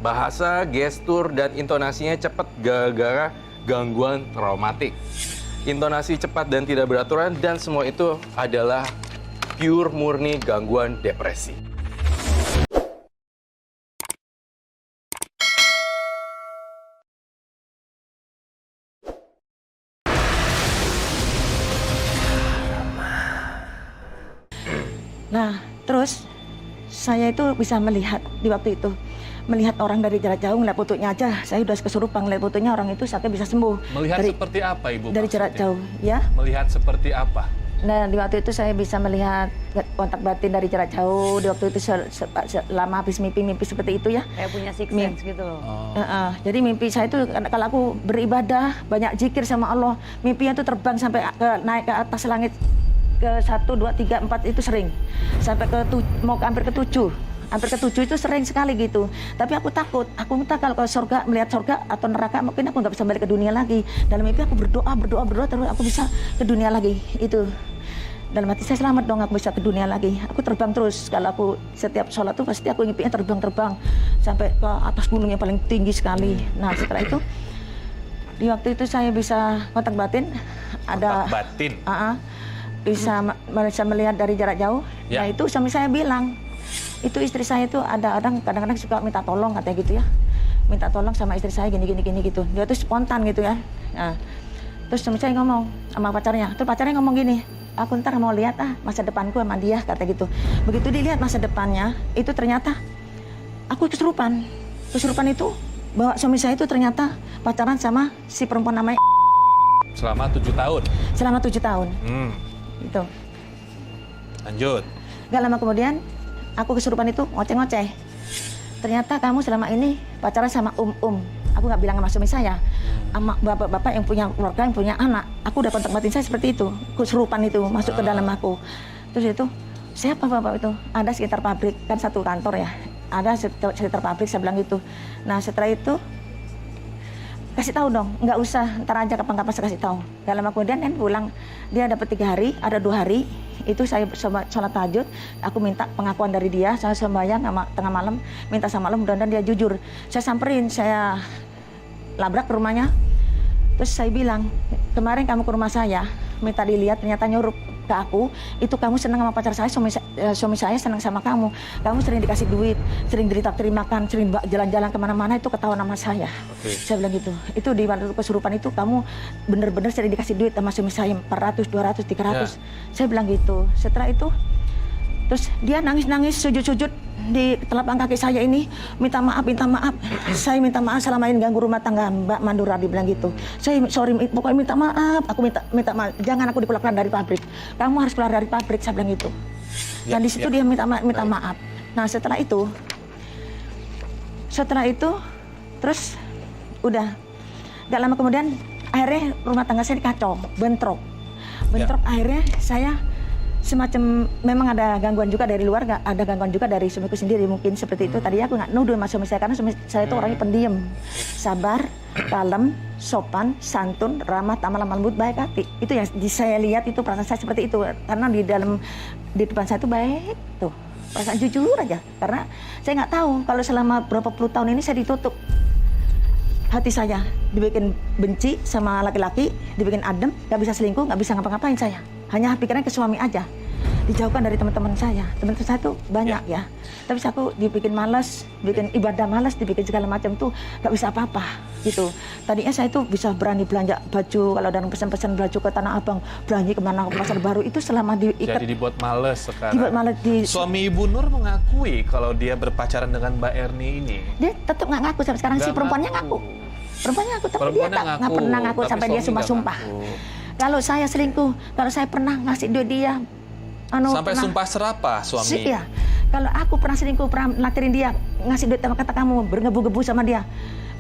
Bahasa, gestur, dan intonasinya cepat gara-gara gangguan traumatik. Intonasi cepat dan tidak beraturan, dan semua itu adalah pure murni gangguan depresi. Nah, terus saya itu bisa melihat di waktu itu, melihat orang dari jarak jauh, ngeliat fotonya aja, saya udah kesurupan ngeliat fotonya, orang itu sampai bisa sembuh. Melihat seperti apa, Ibu? Dari jarak jauh, ya. Melihat seperti apa? Nah, di waktu itu saya bisa melihat kontak batin dari jarak jauh. Di waktu itu selama habis mimpi-mimpi seperti itu ya. Kayak punya six sense gitu loh. Jadi mimpi saya itu kalau aku beribadah, banyak zikir sama Allah, mimpinya itu terbang sampai naik ke atas langit ke 1, 2, 3, 4 itu sering. Sampai mau hampir ke 7. Hampir ke 7 itu sering sekali gitu. Tapi aku takut kalau ke surga, melihat surga atau neraka, mungkin aku nggak bisa balik ke dunia lagi. Dalam mimpi aku berdoa, terus aku bisa ke dunia lagi. Itu. Dalam hati saya, selamat dong aku bisa ke dunia lagi. Aku terbang terus. Kalau aku setiap sholat tuh pasti aku mimpinya terbang sampai ke atas gunung yang paling tinggi sekali. Nah, setelah itu di waktu itu saya bisa kontak batin. Ada kontak batin. Bisa melihat dari jarak jauh. Ya. Nah, itu suami saya bilang, itu istri saya itu ada orang kadang-kadang suka minta tolong katanya gitu ya. Minta tolong sama istri saya gini gitu. Dia tuh spontan gitu ya. Nah, terus suami saya ngomong sama pacarnya. Terus pacarnya ngomong gini, aku ntar mau lihat masa depanku sama dia, kata gitu. Begitu dilihat masa depannya, itu ternyata aku kesurupan. Kesurupan itu bahwa suami saya itu ternyata pacaran sama si perempuan namanya Selama 7 tahun? Selama 7 tahun. Gitu. Lanjut. Gak lama kemudian, aku kesurupan itu ngoceh-ngoceh. Ternyata kamu selama ini pacaran sama Aku nggak bilang sama suami saya, sama bapak-bapak yang punya keluarga, yang punya anak. Aku udah kontak batin saya seperti itu, kesurupan itu masuk ke dalam aku. Terus itu, siapa bapak itu? Ada sekitar pabrik, kan satu kantor ya. Ada sekitar pabrik, saya bilang gitu. Nah setelah itu, kasih tahu dong, nggak usah, ntar aja kapan-kapan saya kasih tahu. Gak lama kemudian kan pulang, dia dapat 3 hari, ada 2 hari. Itu saya sholat tahajud, aku minta pengakuan dari dia, saya sembahyang sama tengah malam, minta sama Allah mudah-mudahan dia jujur. Saya samperin, saya labrak ke rumahnya, terus saya bilang, kemarin kamu ke rumah saya, minta dilihat, ternyata nyuruh ke aku, itu kamu senang sama pacar saya, suami saya senang sama kamu sering dikasih duit, sering terimakan, sering jalan-jalan kemana-mana, itu ketahuan sama saya. Saya bilang gitu, itu di waktu kesurupan itu kamu bener-bener sering dikasih duit sama suami saya, 400, 200, 300. Saya bilang gitu. Setelah itu terus dia nangis-nangis, sujud-sujud di telapak kaki saya ini, minta maaf. Saya minta maaf selama ini ganggu rumah tangga Mbak Mandura, dibilang gitu. Saya sorry, pokoknya minta maaf. Aku minta maaf, jangan aku dikeluarkan dari pabrik. Kamu harus keluar dari pabrik, saya bilang gitu. Dan di situ dia minta maaf. Nah setelah itu terus udah gak lama kemudian akhirnya rumah tangga saya dikacau, bentrok. Akhirnya saya semacam memang ada gangguan juga dari luar, ada gangguan juga dari suamiku sendiri, mungkin seperti itu. Tadi aku nggak nuduh sama suami saya karena suami saya itu orangnya pendiam, sabar, kalem, sopan, santun, ramah, tamah, lemah lembut, baik hati. Itu yang saya lihat, itu perasaan saya seperti itu karena di depan saya itu baik tuh, perasaan jujur aja. Karena saya nggak tahu kalau selama berapa puluh tahun ini saya ditutup. Hati saya dibikin benci sama laki-laki, dibikin adem, nggak bisa selingkuh, nggak bisa ngapa-ngapain saya. Hanya pikirannya ke suami aja. Dijauhkan dari teman-teman saya. Teman-teman saya tuh banyak ya. Tapi aku dibikin malas, bikin ibadah malas, dibikin segala macam tuh nggak bisa apa-apa gitu. Tadinya saya tuh bisa berani belanja baju, kalau ada pesan-pesan baju ke Tanah Abang, belanja kemana ke Pasar Baru, itu selama diikat. Jadi dibuat males sekarang. Dibuat malas Suami Ibu Nur mengakui kalau dia berpacaran dengan Mbak Erni ini. Dia tetap nggak ngaku sampai sekarang. Si perempuannya ngaku. Perempuannya ngaku, tapi dia nggak pernah ngaku sampai dia sumpah-sumpah. Kalau saya selingkuh, kalau saya pernah ngasih duit dia, sampai sumpah serapah suami. Iya. Kalau aku pernah selingkuh, pernah latirin dia, ngasih duit sama kata kamu, bergebu-gebu sama dia.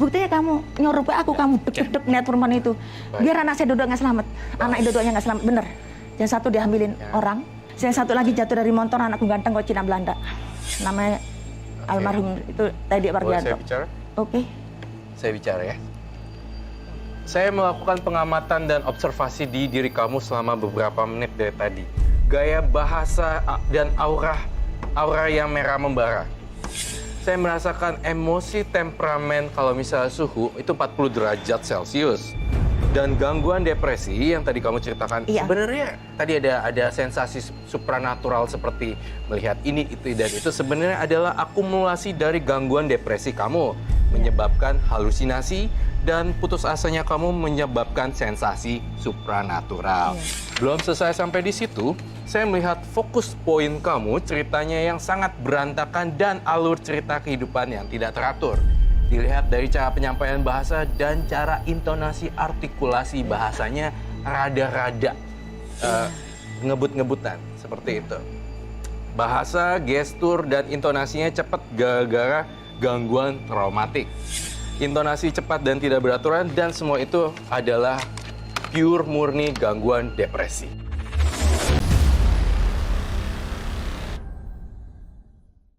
Buktinya kamu nyuruh aku, kamu deg-deg lihat perempuan itu. Biar anak saya dua nggak selamat. Anak dua-duanya nggak selamat, bener. Yang satu diambilin orang, yang satu lagi jatuh dari motor, anakku ganteng kok Cina Belanda. Namanya almarhum itu Teddy Wargianto. Boleh saya bicara? Oke. Saya bicara ya. Saya melakukan pengamatan dan observasi di diri kamu selama beberapa menit dari tadi. Gaya bahasa dan aura yang merah membara. Saya merasakan emosi temperamen kalau misalnya suhu itu 40 derajat Celcius. Dan gangguan depresi yang tadi kamu ceritakan, Iya. sebenarnya tadi ada sensasi supranatural seperti melihat ini, itu, dan itu sebenarnya adalah akumulasi dari gangguan depresi kamu. Menyebabkan halusinasi dan putus asanya kamu menyebabkan sensasi supranatural. Belum selesai sampai di situ, saya melihat fokus poin kamu ceritanya yang sangat berantakan dan alur cerita kehidupan yang tidak teratur. Dilihat dari cara penyampaian bahasa dan cara intonasi artikulasi bahasanya rada-rada ngebut-ngebutan, seperti itu. Bahasa, gestur, dan intonasinya cepat gara-gara gangguan traumatik. Intonasi cepat dan tidak beraturan dan semua itu adalah pure murni gangguan depresi.